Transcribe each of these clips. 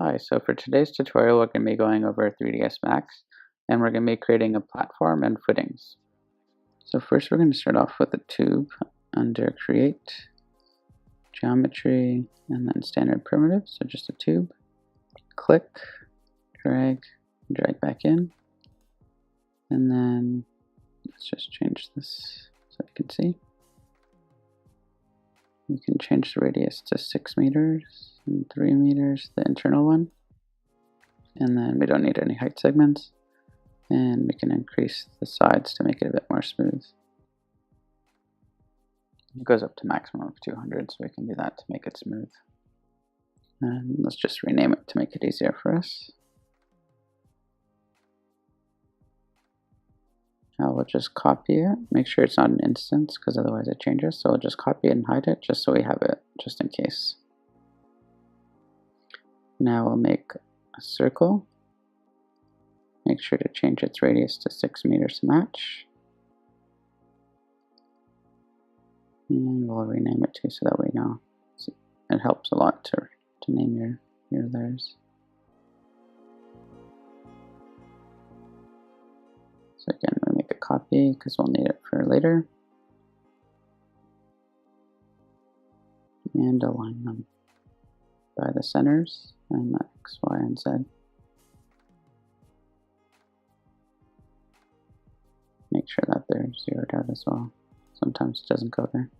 Hi, so for today's tutorial, we're going to be going over 3ds Max, and we're going to be creating a platform and footings. So first we're going to start off with a tube under Create, Geometry, and then Standard Primitive, so just a tube. Click, drag back in, and then let's just change this so you can see. You can change the radius to 6 meters and 3 meters, the internal one. And then we don't need any height segments. And we can increase the sides to make it a bit more smooth. It goes up to maximum of 200, so we can do that to make it smooth. And let's just rename it to make it easier for us. Now we'll just copy it, make sure it's not an instance because otherwise it changes. So we'll just copy it and hide it just so we have it just in case. Now we'll make a circle. Make sure to change its radius to 6 meters to match. And we'll rename it too so that we know. It helps a lot to name your layers. So again, we make a copy because we'll need it for later. And align them by the centers and the X, Y, and Z. Make sure that they're zeroed out as well. Sometimes it doesn't go there.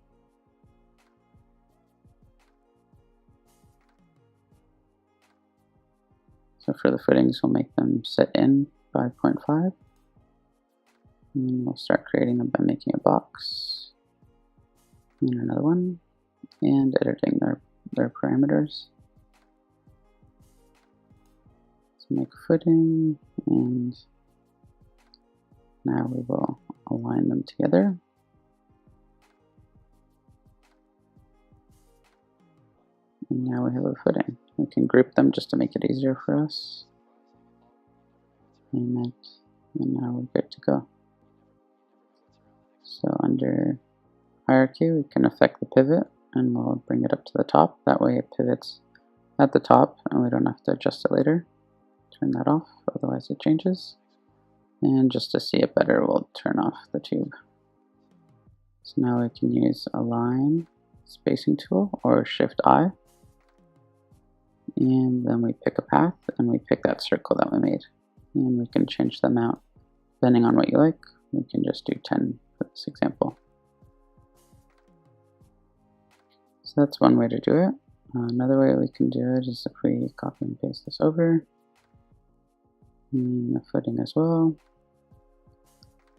So for the footings, we'll make them set in by 0.5. And we'll start creating them by making a box and another one and editing their parameters. So make a footing, and now we will align them together. And now we have a footing. We can group them just to make it easier for us. Name it, and now we're good to go. So under hierarchy, we can affect the pivot and we'll bring it up to the top. That way it pivots at the top and we don't have to adjust it later. Turn that off, otherwise it changes. And just to see it better, we'll turn off the tube. So now we can use Align Spacing Tool or Shift-I. And then we pick a path and we pick that circle that we made. And we can change the amount depending on what you like. We can just do 10 for this example. So that's one way to do it. Another way we can do it is if we copy and paste this over. And the footing as well.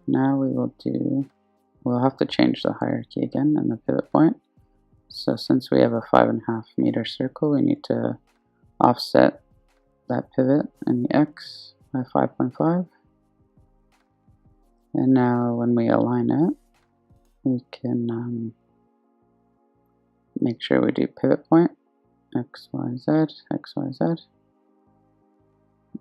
Now we'll have to change the hierarchy again and the pivot point. So since we have a 5.5 meter circle, we need to offset that pivot in the X by 5.5. And now when we align it, we can make sure we do pivot point, X, Y, Z, X, Y, Z.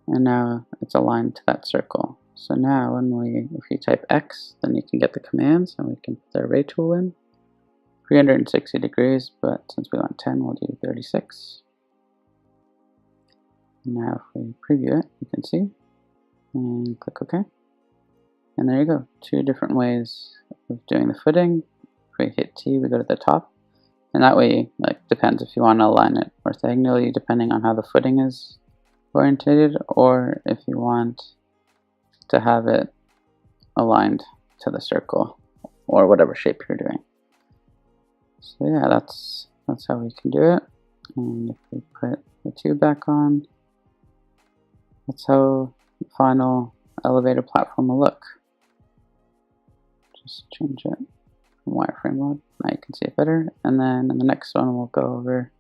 And now it's aligned to that circle. So now if you type X, then you can get the commands and we can put the array tool in. 360 degrees, but since we want 10, we'll do 36. Now if we preview it, you can see, and click OK. And there you go, 2 different ways of doing the footing. If we hit T, we go to the top. And that way, depends if you want to align it orthogonally, depending on how the footing is orientated, or if you want to have it aligned to the circle, or whatever shape you're doing. So yeah, that's how we can do it. And if we put the tube back on, that's how the final elevator platform will look. Just change it from wireframe mode. Now you can see it better. And then in the next one, we'll go over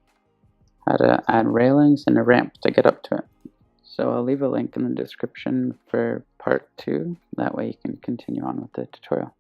how to add railings and a ramp to get up to it. So I'll leave a link in the description for part 2. That way you can continue on with the tutorial.